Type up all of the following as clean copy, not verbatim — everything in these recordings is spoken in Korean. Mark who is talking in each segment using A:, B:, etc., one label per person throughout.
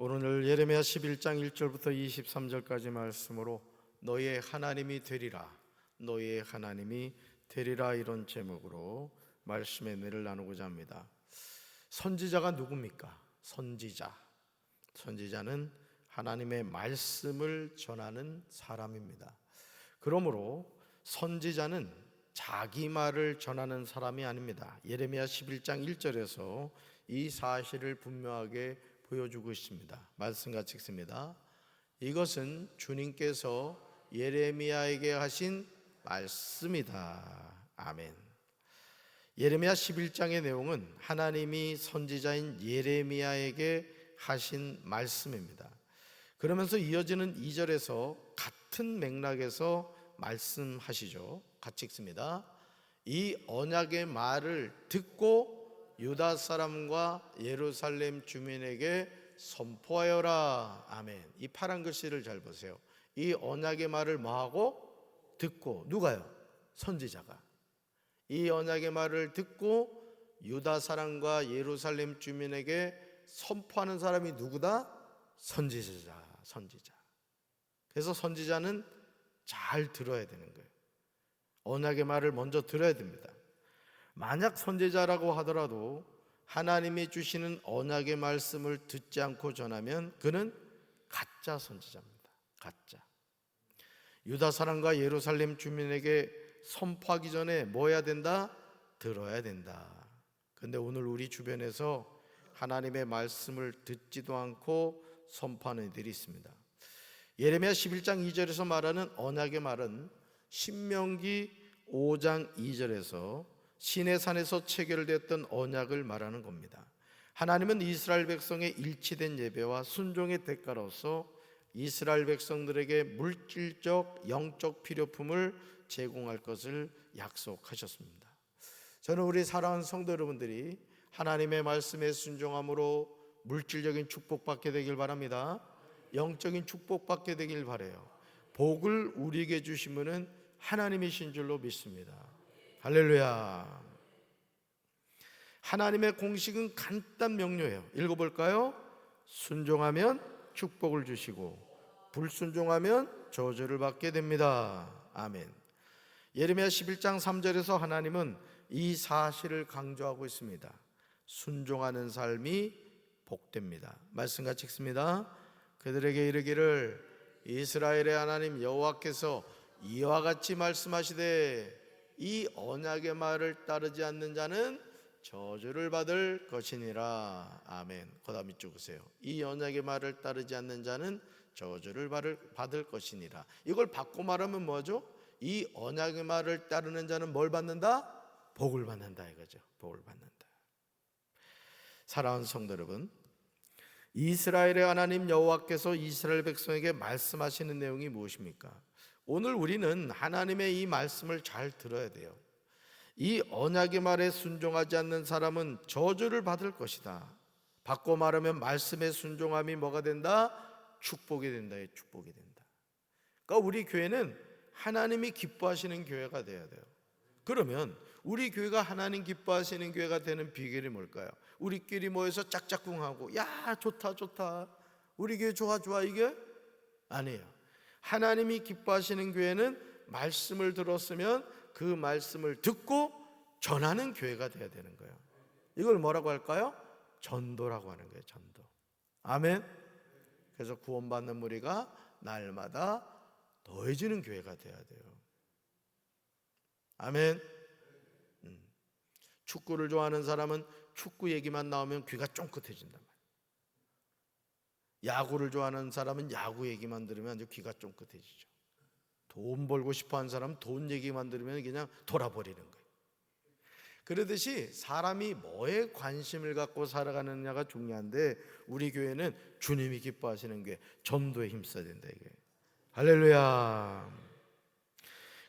A: 오늘 예레미야 11장 1절부터 23절까지 말씀으로 너희의 하나님이 되리라, 너희의 하나님이 되리라, 이런 제목으로 말씀의 은혜를 나누고자 합니다. 선지자가 누굽니까? 선지자는 하나님의 말씀을 전하는 사람입니다. 그러므로 선지자는 자기 말을 전하는 사람이 아닙니다. 예레미야 11장 1절에서 이 사실을 분명하게 보여주고 있습니다. 말씀 같이 읽습니다. 이것은 주님께서 예레미야에게 하신 말씀이다. 아멘. 예레미야 11장의 내용은 하나님이 선지자인 예레미야에게 하신 말씀입니다. 그러면서 이어지는 2절에서 같은 맥락에서 말씀하시죠. 같이 읽습니다. 이 언약의 말을 듣고 유다 사람과 예루살렘 주민에게 선포하여라. 아멘. 이 파란 글씨를 잘 보세요. 이 언약의 말을 뭐하고? 듣고. 누가요? 선지자가. 이 언약의 말을 듣고 유다 사람과 예루살렘 주민에게 선포하는 사람이 누구다? 선지자. 그래서 선지자는 잘 들어야 되는 거예요. 언약의 말을 먼저 들어야 됩니다. 만약 선지자라고 하더라도 하나님이 주시는 언약의 말씀을 듣지 않고 전하면 그는 가짜 선지자입니다. 가짜. 유다 사람과 예루살렘 주민에게 선포하기 전에 뭐 해야 된다? 들어야 된다. 근데 오늘 우리 주변에서 하나님의 말씀을 듣지도 않고 선포하는 이들이 있습니다. 예레미야 11장 2절에서 말하는 언약의 말은 신명기 5장 2절에서 시내산에서 체결됐던 언약을 말하는 겁니다. 하나님은 이스라엘 백성의 일치된 예배와 순종의 대가로서 이스라엘 백성들에게 물질적, 영적 필요품을 제공할 것을 약속하셨습니다. 저는 우리 사랑하는 성도 여러분들이 하나님의 말씀에 순종함으로 물질적인 축복받게 되길 바랍니다. 영적인 축복받게 되길 바라요. 복을 우리에게 주시면은 하나님이신 줄로 믿습니다. 할렐루야. 하나님의 공식은 간단 명료해요. 읽어볼까요? 순종하면 축복을 주시고 불순종하면 저주를 받게 됩니다. 아멘. 예레미야 11장 3절에서 하나님은 이 사실을 강조하고 있습니다. 순종하는 삶이 복됩니다. 말씀 같이 읽습니다. 그들에게 이르기를 이스라엘의 하나님 여호와께서 이와 같이 말씀하시되 이 언약의 말을 따르지 않는 자는 저주를 받을 것이니라. 아멘. 그다음 이쪽 보세요. 이 언약의 말을 따르지 않는 자는 저주를 받을 것이니라. 이걸 바꿔 말하면 뭐죠? 이 언약의 말을 따르는 자는 뭘 받는다? 복을 받는다 이거죠. 복을 받는다. 사랑하는 성도 여러분, 이스라엘의 하나님 여호와께서 이스라엘 백성에게 말씀하시는 내용이 무엇입니까? 오늘 우리는 하나님의 이 말씀을 잘 들어야 돼요. 이 언약의 말에 순종하지 않는 사람은 저주를 받을 것이다. 바꿔 말하면 말씀에 순종함이 뭐가 된다? 축복이 된다. 축복이 된다. 그러니까 우리 교회는 하나님이 기뻐하시는 교회가 돼야 돼요. 그러면 우리 교회가 하나님 기뻐하시는 교회가 되는 비결이 뭘까요? 우리끼리 모여서 짝짝꿍하고 야 좋다 우리 교회 좋아 이게 아니에요. 하나님이 기뻐하시는 교회는 말씀을 들었으면 그 말씀을 듣고 전하는 교회가 되어야 되는 거예요. 이걸 뭐라고 할까요? 전도라고 하는 거예요. 전도. 아멘. 그래서 구원받는 무리가 날마다 더해지는 교회가 되어야 돼요. 아멘. 축구를 좋아하는 사람은 축구 얘기만 나오면 귀가 쫑긋해진단 말이에요. 야구를 좋아하는 사람은 야구 얘기만 들으면 아주 귀가 쫑긋해지죠. 돈 벌고 싶어하는 사람은 돈 얘기만 들으면 그냥 돌아버리는 거예요. 그러듯이 사람이 뭐에 관심을 갖고 살아가느냐가 중요한데 우리 교회는 주님이 기뻐하시는 교회, 전도에 힘써야 된다 이게. 할렐루야.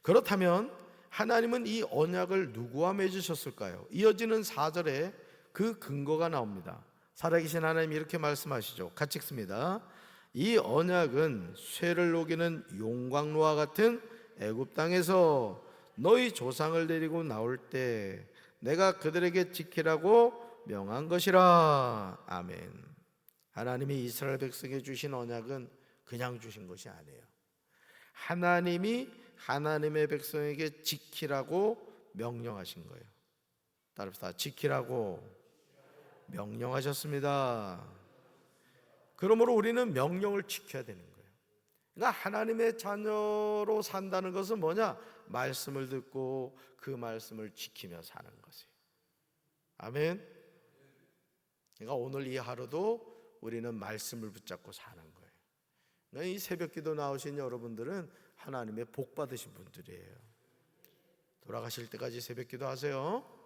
A: 그렇다면 하나님은 이 언약을 누구와 맺으셨을까요? 이어지는 4절에 그 근거가 나옵니다. 살아계신 하나님이 이렇게 말씀하시죠. 같이 읽습니다. 이 언약은 쇠를 녹이는 용광로와 같은 애굽 땅에서 너희 조상을 데리고 나올 때 내가 그들에게 지키라고 명한 것이라. 아멘. 하나님이 이스라엘 백성에 주신 언약은 그냥 주신 것이 아니에요. 하나님이 하나님의 백성에게 지키라고 명령하신 거예요. 따라합시다. 지키라고 명령하셨습니다. 그러므로 우리는 명령을 지켜야 되는 거예요. 그러니까 하나님의 자녀로 산다는 것은 뭐냐? 말씀을 듣고 그 말씀을 지키며 사는 것이에요. 아멘. 그러니까 오늘 이 하루도 우리는 말씀을 붙잡고 사는 거예요. 그러니까 이 새벽기도 나오신 여러분들은 하나님의 복 받으신 분들이에요. 돌아가실 때까지 새벽기도 하세요.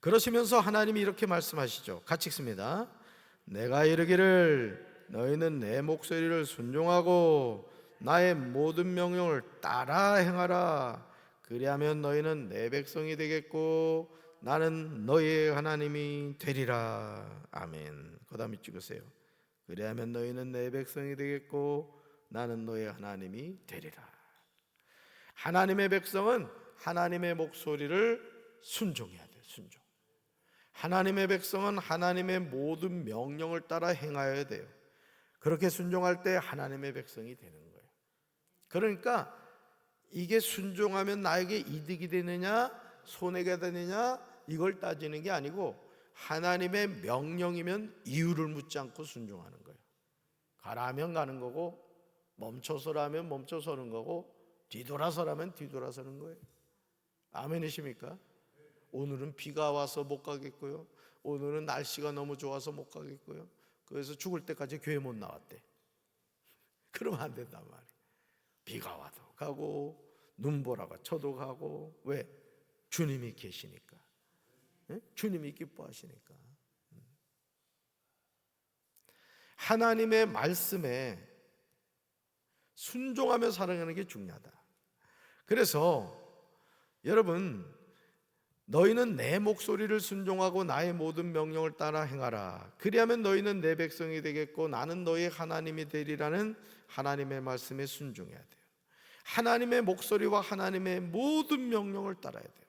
A: 그러시면서 하나님이 이렇게 말씀하시죠. 같이 읽습니다. 내가 이르기를 너희는 내 목소리를 순종하고 나의 모든 명령을 따라 행하라. 그리하면 너희는 내 백성이 되겠고 나는 너희의 하나님이 되리라. 아멘. 그 다음에 찍으세요. 그리하면 너희는 내 백성이 되겠고 나는 너희의 하나님이 되리라. 하나님의 백성은 하나님의 목소리를 순종해야 돼요. 순종. 하나님의 백성은 하나님의 모든 명령을 따라 행하여야 돼요. 그렇게 순종할 때 하나님의 백성이 되는 거예요. 그러니까 이게 순종하면 나에게 이득이 되느냐 손해가 되느냐 이걸 따지는 게 아니고 하나님의 명령이면 이유를 묻지 않고 순종하는 거예요. 가라 하면 가는 거고 멈춰서라면 멈춰서는 거고 뒤돌아서라면 뒤돌아서는 거예요. 아멘이십니까? 오늘은 비가 와서 못 가겠고요. 오늘은 날씨가 너무 좋아서 못 가겠고요. 그래서 죽을 때까지 교회 못 나왔대. 그러면 안 된단 말이에요. 비가 와도 가고 눈보라가 쳐도 가고. 왜? 주님이 계시니까. 네? 주님이 기뻐하시니까. 하나님의 말씀에 순종하며 살아가는 게 중요하다. 그래서 여러분, 너희는 내 목소리를 순종하고 나의 모든 명령을 따라 행하라. 그리하면 너희는 내 백성이 되겠고 나는 너희의 하나님이 되리라는 하나님의 말씀에 순종해야 돼요. 하나님의 목소리와 하나님의 모든 명령을 따라야 돼요.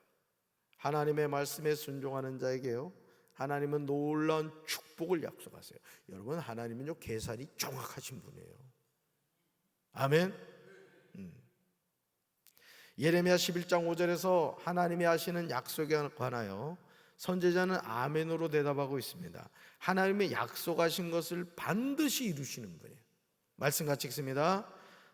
A: 하나님의 말씀에 순종하는 자에게요, 하나님은 놀라운 축복을 약속하세요. 여러분, 하나님은요 계산이 정확하신 분이에요. 아멘. 예레미야 11장 5절에서 하나님이 하시는 약속에 관하여 선지자는 아멘으로 대답하고 있습니다. 하나님의 약속하신 것을 반드시 이루시는 분이에요. 말씀 같이 읽습니다.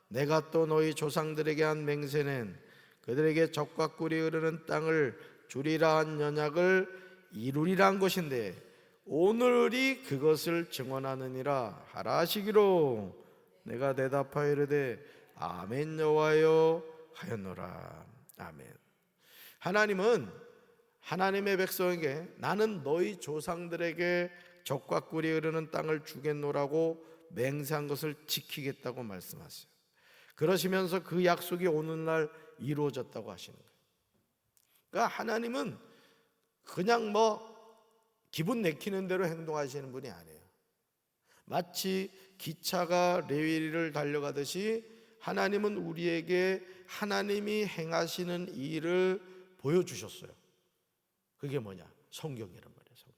A: 내가 또 너희 조상들에게 한 맹세는 그들에게 적과 꿀이 흐르는 땅을 주리라 한 언약을 이루리라 한 것인데 오늘이 그것을 증언하느니라 하라 하시기로 내가 대답하여 이르되 아멘 여호와여 하였노라. 아멘. 하나님은 하나님의 백성에게 나는 너희 조상들에게 적과 꿀이 흐르는 땅을 주겠노라고 맹세한 것을 지키겠다고 말씀하세요. 그러시면서 그 약속이 오늘날 이루어졌다고 하시는 거예요. 그러니까 하나님은 그냥 기분 내키는 대로 행동하시는 분이 아니에요. 마치 기차가 레일을 달려가듯이 하나님은 우리에게 하나님이 행하시는 일을 보여주셨어요. 그게 뭐냐? 성경이란 말이에요. 성경.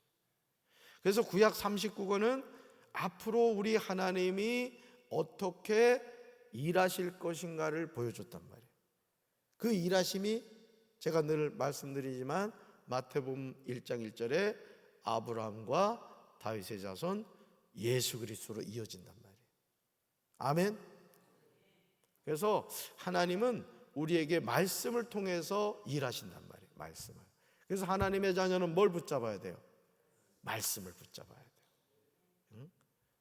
A: 그래서 구약 39권은 앞으로 우리 하나님이 어떻게 일하실 것인가를 보여줬단 말이에요. 그 일하심이 제가 늘 말씀드리지만 마태복음 1장 1절에 아브라함과 다윗의 자손 예수 그리스도로 이어진단 말이에요. 아멘. 그래서 하나님은 우리에게 말씀을 통해서 일하신단 말이에요. 말씀을. 그래서 하나님의 자녀는 뭘 붙잡아야 돼요? 말씀을 붙잡아야 돼요. 응?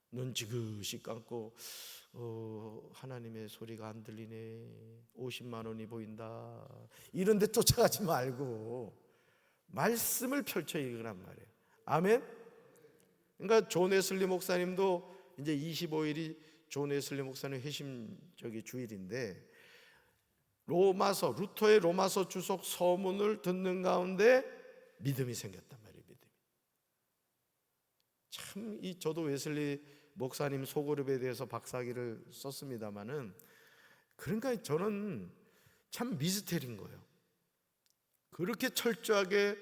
A: 눈 지그시 감고 하나님의 소리가 안 들리네. 50만 원이 보인다. 이런 데 쫓아가지 말고 말씀을 펼쳐 읽으란 말이에요. 아멘. 그러니까 존 웨슬리 목사님도 이제 25일이 존 웨슬리 목사님 회심 주일인데 루터의 로마서 주석 서문을 듣는 가운데 믿음이 생겼단 말이에요. 믿음이. 참 저도 웨슬리 목사님 소그룹에 대해서 박사기를 썼습니다마는 그러니까 저는 참 미스터리인 거예요. 그렇게 철저하게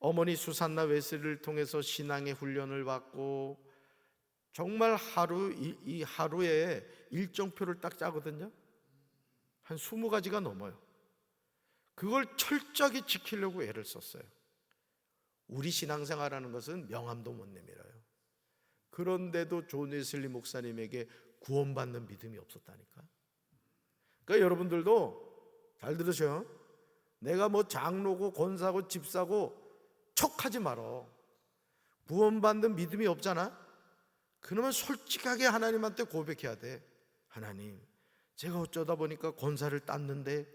A: 어머니 수산나 웨슬리를 통해서 신앙의 훈련을 받고 정말 이 하루에 일정표를 딱 짜거든요. 한 20가지가 넘어요. 그걸 철저하게 지키려고 애를 썼어요. 우리 신앙생활하는 것은 명함도 못 내밀어요. 그런데도 존 웨슬리 목사님에게 구원받는 믿음이 없었다니까. 그러니까 여러분들도 잘 들으셔요. 내가 뭐 장로고 권사고 집사고 척하지 말어. 구원받는 믿음이 없잖아. 그러면 솔직하게 하나님한테 고백해야 돼. 하나님, 제가 어쩌다 보니까 권사를 땄는데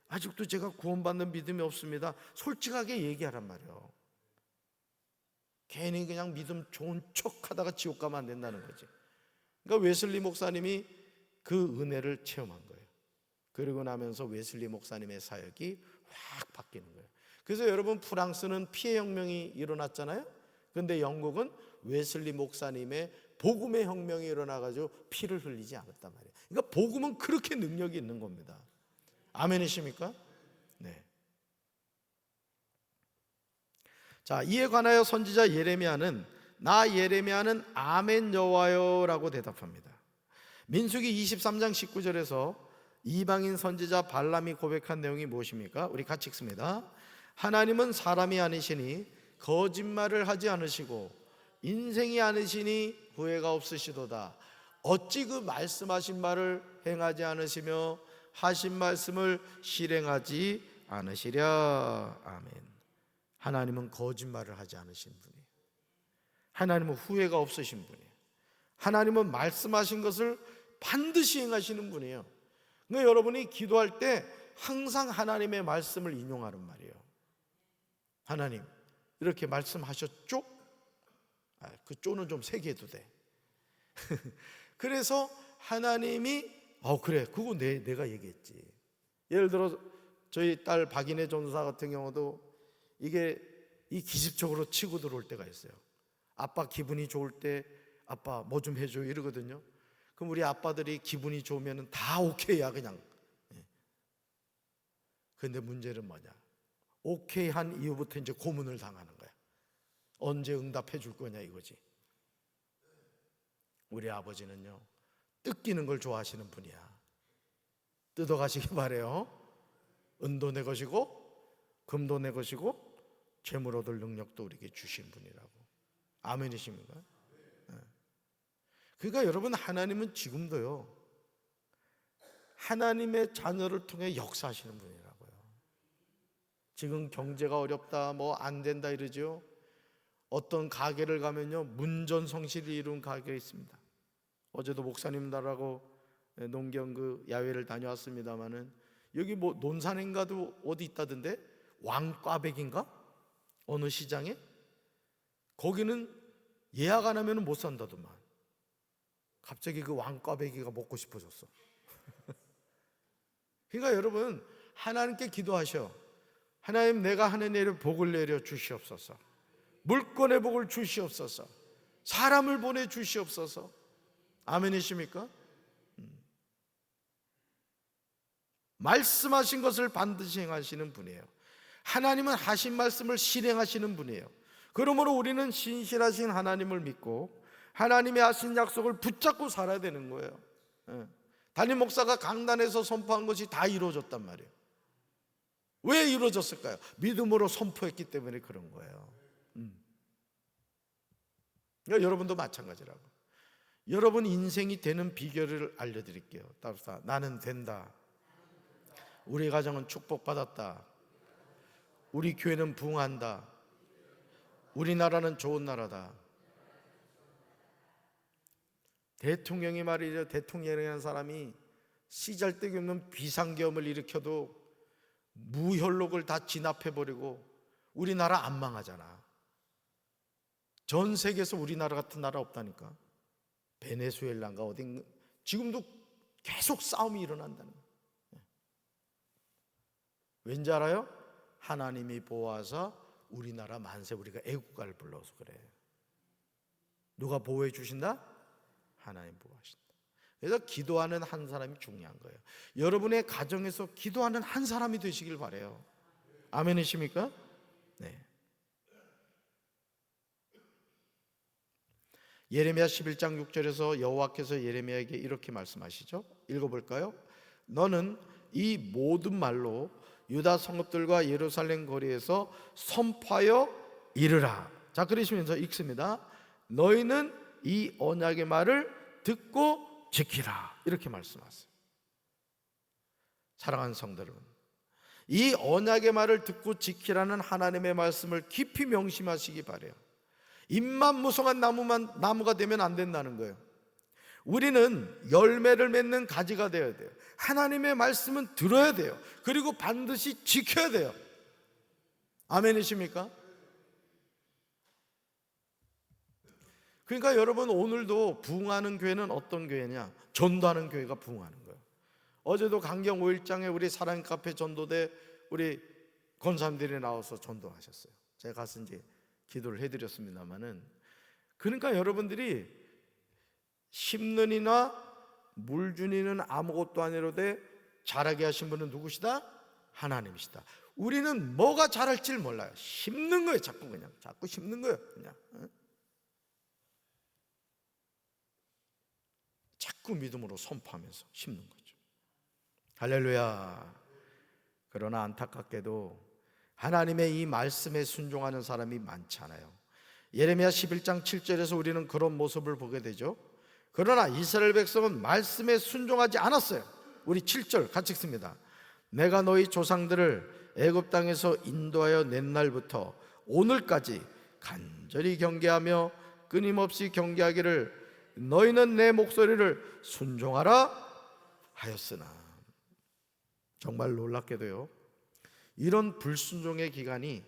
A: 아직도 제가 구원받는 믿음이 없습니다. 솔직하게 얘기하란 말이에요. 괜히 그냥 믿음 좋은 척하다가 지옥 가면 안 된다는 거지. 그러니까 웨슬리 목사님이 그 은혜를 체험한 거예요. 그러고 나면서 웨슬리 목사님의 사역이 확 바뀌는 거예요. 그래서 여러분, 프랑스는 피해 혁명이 일어났잖아요. 그런데 영국은 웨슬리 목사님의 복음의 혁명이 일어나가지고 피를 흘리지 않았단 말이에요. 그러니까 복음은 그렇게 능력이 있는 겁니다. 아멘이십니까? 네. 자, 이에 관하여 선지자 예레미야는 나 예레미야는 아멘 여호와여라고 대답합니다. 민수기 23장 19절에서 이방인 선지자 발람이 고백한 내용이 무엇입니까? 우리 같이 읽습니다. 하나님은 사람이 아니시니 거짓말을 하지 않으시고 인생이 아니시니 후회가 없으시도다. 어찌 그 말씀하신 말을 행하지 않으시며 하신 말씀을 실행하지 않으시랴. 아멘. 하나님은 거짓말을 하지 않으신 분이에요. 하나님은 후회가 없으신 분이에요. 하나님은 말씀하신 것을 반드시 행하시는 분이에요. 그러니까 여러분이 기도할 때 항상 하나님의 말씀을 인용하는 말이에요. 하나님, 이렇게 말씀하셨죠? 그 쪼는 좀 세게 해도 돼. 그래서 하나님이 그래, 그거 내가 얘기했지. 예를 들어 저희 딸 박인혜 전사 같은 경우도 이게 기습적으로 치고 들어올 때가 있어요. 아빠 기분이 좋을 때 아빠 뭐 좀 해줘 이러거든요. 그럼 우리 아빠들이 기분이 좋으면 다 오케이야 그냥. 그런데 문제는 뭐냐? 오케이 한 이후부터 이제 고문을 당하는 거야. 언제 응답해 줄 거냐 이거지. 우리 아버지는요, 뜯기는 걸 좋아하시는 분이야. 뜯어가시기 바래요. 은도 내 것이고 금도 내 것이고 재물 얻을 능력도 우리에게 주신 분이라고. 아멘이십니까? 그러니까 여러분, 하나님은 지금도요 하나님의 자녀를 통해 역사하시는 분이라고요. 지금 경제가 어렵다, 뭐 안 된다 이러죠. 어떤 가게를 가면요 문전성시를 이룬 가게가 있습니다. 어제도 목사님 나라고 농경 그 야외를 다녀왔습니다마는 여기 뭐 논산인가도 어디 있다던데, 왕꽈배기인가 어느 시장에, 거기는 예약 안 하면 못 산다더만. 갑자기 그 왕꽈배기가 먹고 싶어졌어. 그러니까 여러분, 하나님께 기도하셔. 하나님, 내가 하는 일을 복을 내려 주시옵소서. 물권의 복을 주시옵소서. 사람을 보내 주시옵소서. 아멘이십니까? 말씀하신 것을 반드시 행하시는 분이에요. 하나님은 하신 말씀을 실행하시는 분이에요. 그러므로 우리는 신실하신 하나님을 믿고 하나님이 하신 약속을 붙잡고 살아야 되는 거예요. 담임 목사가 강단에서 선포한 것이 다 이루어졌단 말이에요. 왜 이루어졌을까요? 믿음으로 선포했기 때문에 그런 거예요. 그러니까 여러분도 마찬가지라고. 여러분 인생이 되는 비결을 알려드릴게요. 따라서 나는 된다. 우리 가정은 축복받았다. 우리 교회는 부흥한다. 우리나라는 좋은 나라다. 대통령이 말이죠. 대통령이라는 사람이 시잘데기 없는 비상계엄을 일으켜도 무혈록을 다 진압해버리고 우리나라 안 망하잖아. 전 세계에서 우리나라 같은 나라 없다니까. 베네수엘라인가 어딘가 지금도 계속 싸움이 일어난다는 거예요. 왠지 알아요? 하나님이 보호하사 우리나라 만세, 우리가 애국가를 불러서 그래. 누가 보호해 주신다? 하나님 보호하신다. 그래서 기도하는 한 사람이 중요한 거예요. 여러분의 가정에서 기도하는 한 사람이 되시길 바라요. 아멘이십니까? 네. 예레미야 11장 6절에서 여호와께서 예레미야에게 이렇게 말씀하시죠. 읽어볼까요? 너는 이 모든 말로 유다 성읍들과 예루살렘 거리에서 선포하여 이르라. 자, 그러시면서 읽습니다. 너희는 이 언약의 말을 듣고 지키라. 이렇게 말씀하세요. 사랑하는 성도 여러분, 이 언약의 말을 듣고 지키라는 하나님의 말씀을 깊이 명심하시기 바라요. 잎만 무성한 나무가 되면 안 된다는 거예요. 우리는 열매를 맺는 가지가 되어야 돼요. 하나님의 말씀은 들어야 돼요. 그리고 반드시 지켜야 돼요. 아멘이십니까? 그러니까 여러분, 오늘도 부흥하는 교회는 어떤 교회냐? 전도하는 교회가 부흥하는 거예요. 어제도 강경 5일장에 우리 사랑 카페 전도대 우리 권사님들이 나와서 전도하셨어요. 제가 가서 이제 기도를 해드렸습니다만은, 그러니까 여러분들이 심는 이나 물 준 이는 아무것도 아니로되 자라게 하신 분은 누구시다? 하나님이시다. 우리는 뭐가 자랄지를 몰라요. 심는 거예요. 자꾸 심는 거예요. 그냥 자꾸 믿음으로 선포하면서 심는 거죠. 할렐루야. 그러나 안타깝게도 하나님의 이 말씀에 순종하는 사람이 많지 않아요. 예레미야 11장 7절에서 우리는 그런 모습을 보게 되죠. 그러나 이스라엘 백성은 말씀에 순종하지 않았어요. 우리 7절 같이 읽습니다. 내가 너희 조상들을 애굽 땅에서 인도하여 낸 날부터 오늘까지 간절히 경계하며 끊임없이 경계하기를 너희는 내 목소리를 순종하라 하였으나. 정말 놀랍게도요, 이런 불순종의 기간이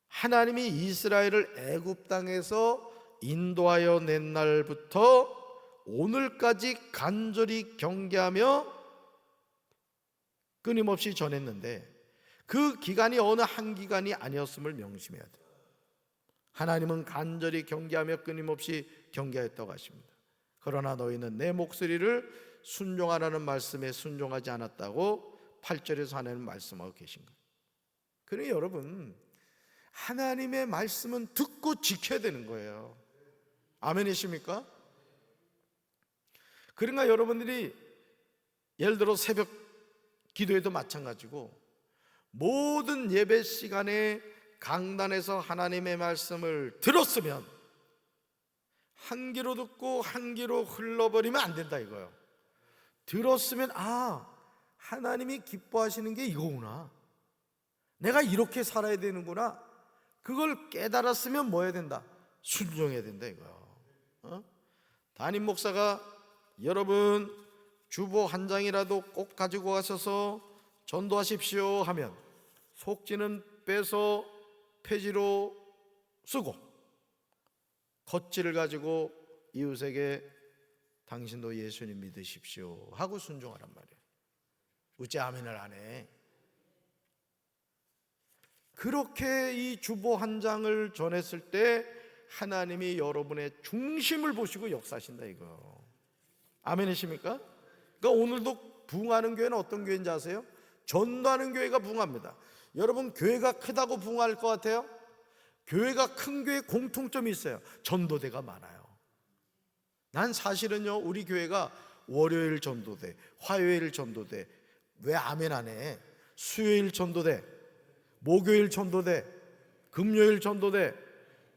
A: 하나님이 이스라엘을 애굽 땅에서 인도하여 낸 날부터 오늘까지 간절히 경계하며 끊임없이 전했는데, 그 기간이 어느 한 기간이 아니었음을 명심해야 돼요. 하나님은 간절히 경계하며 끊임없이 경계하였다고 하십니다. 그러나 너희는 내 목소리를 순종하라는 말씀에 순종하지 않았다고 8절에서 하나님 말씀하고 계신 거예요. 그러니 여러분, 하나님의 말씀은 듣고 지켜야 되는 거예요. 아멘이십니까? 그러니까 여러분들이 예를 들어 새벽 기도에도 마찬가지고, 모든 예배 시간에 강단에서 하나님의 말씀을 들었으면 한 귀로 듣고 한 귀로 흘러버리면 안 된다 이거예요. 들었으면 하나님이 기뻐하시는 게 이거구나, 내가 이렇게 살아야 되는구나, 그걸 깨달았으면 뭐 해야 된다? 순종해야 된다 이거예요. 담임 목사가 여러분 주보 한 장이라도 꼭 가지고 가셔서 전도하십시오 하면 속지는 빼서 폐지로 쓰고 겉지를 가지고 이웃에게 당신도 예수님 믿으십시오 하고 순종하란 말이에요. 어째 아멘을 안 해? 그렇게 이 주보 한 장을 전했을 때 하나님이 여러분의 중심을 보시고 역사하신다 이거. 아멘이십니까? 그러니까 오늘도 부흥하는 교회는 어떤 교회인지 아세요? 전도하는 교회가 부흥합니다. 여러분, 교회가 크다고 부흥할 것 같아요? 교회가 큰 교회에 공통점이 있어요. 전도대가 많아요. 난 사실은요, 우리 교회가 월요일 전도대, 화요일 전도대, 왜 아멘 안 해? 수요일 전도대, 목요일 전도대, 금요일 전도대,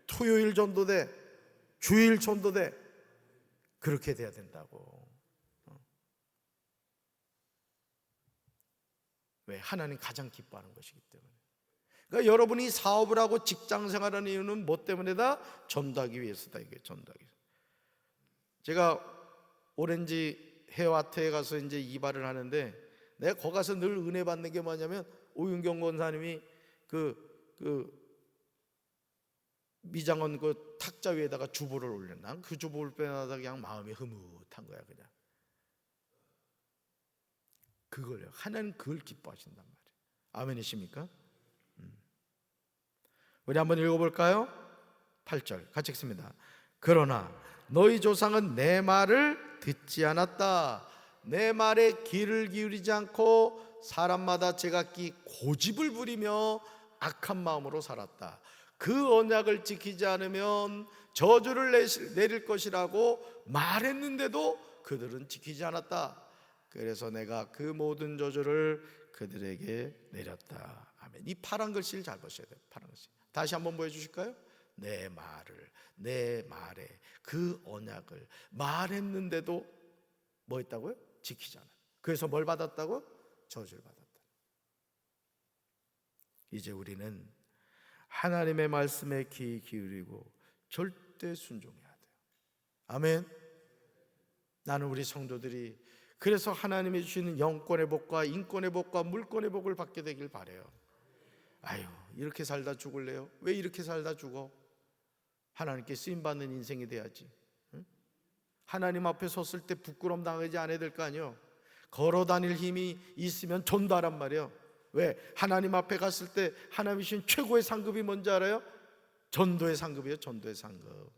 A: 토요일 전도대, 주일 전도대, 그렇게 돼야 된다고. 왜? 하나님 가장 기뻐하는 것이기 때문에. 그러니까 여러분이 사업을 하고 직장 생활하는 이유는 뭐 때문에다? 전도하기 위해서다. 이게 전도하기 위해서. 제가 오렌지 헤어아트에 가서 이제 이발을 하는데, 내가 거기 가서 늘 은혜 받는 게 뭐냐면, 오윤경 권사님이 그 미장원 그 탁자 위에다가 주보를 올렸나? 그 주보를 빼놔다 그냥 마음이 흐뭇한 거야 그냥. 그걸요. 하나님 그걸 기뻐하신단 말이에요. 아멘이십니까? 우리 한번 읽어볼까요? 8절 같이 읽습니다. 그러나 너희 조상은 내 말을 듣지 않았다. 내 말에 귀를 기울이지 않고 사람마다 제각기 고집을 부리며 악한 마음으로 살았다. 그 언약을 지키지 않으면 저주를 내릴 것이라고 말했는데도 그들은 지키지 않았다. 그래서 내가 그 모든 저주를 그들에게 내렸다. 아멘. 이 파란 글씨를 잘 보셔야 돼요. 파란 글씨. 다시 한번 보여주실까요? 내 말에 그 언약을 말했는데도 뭐 했다고요? 지키지 않았다. 그래서 뭘 받았다고? 저주를 받았다. 이제 우리는 하나님의 말씀에 귀 기울이고 절대 순종해야 돼요. 아멘. 나는 우리 성도들이 그래서 하나님이 주시는 영권의 복과 인권의 복과 물권의 복을 받게 되길 바라요. 아유, 이렇게 살다 죽을래요? 왜 이렇게 살다 죽어? 하나님께 쓰임받는 인생이 돼야지. 응? 하나님 앞에 섰을 때 부끄럼 당하지 않아야 될 거 아니에요. 걸어 다닐 힘이 있으면 전도하란 말이에요. 왜? 하나님 앞에 갔을 때 하나님이 주신 최고의 상급이 뭔지 알아요? 전도의 상급이에요. 전도의 상급.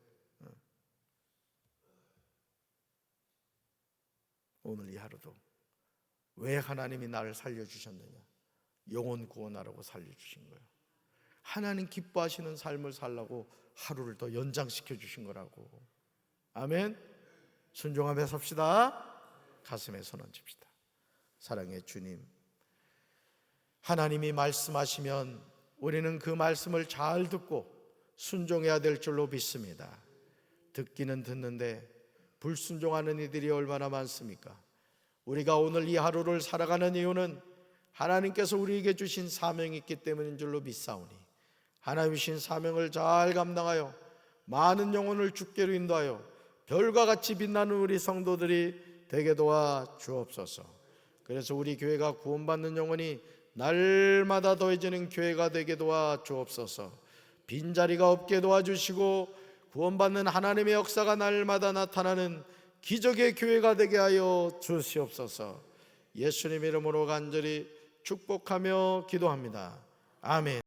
A: 오늘 이 하루도 왜 하나님이 나를 살려주셨느냐? 영혼 구원하라고 살려주신 거예요. 하나님 기뻐하시는 삶을 살라고 하루를 더 연장시켜 주신 거라고. 아멘. 순종하며 삽시다. 가슴에 손 얹읍시다. 사랑의 주님, 하나님이 말씀하시면 우리는 그 말씀을 잘 듣고 순종해야 될 줄로 믿습니다. 듣기는 듣는데 불순종하는 이들이 얼마나 많습니까? 우리가 오늘 이 하루를 살아가는 이유는 하나님께서 우리에게 주신 사명이 있기 때문인 줄로 믿사오니 하나님 주신 사명을 잘 감당하여 많은 영혼을 주께로 인도하여 별과 같이 빛나는 우리 성도들이 되게 도와 주옵소서. 그래서 우리 교회가 구원받는 영혼이 날마다 더해지는 교회가 되게 도와 주옵소서. 빈자리가 없게 도와주시고 구원받는 하나님의 역사가 날마다 나타나는 기적의 교회가 되게 하여 주시옵소서. 예수님 이름으로 간절히 축복하며 기도합니다. 아멘.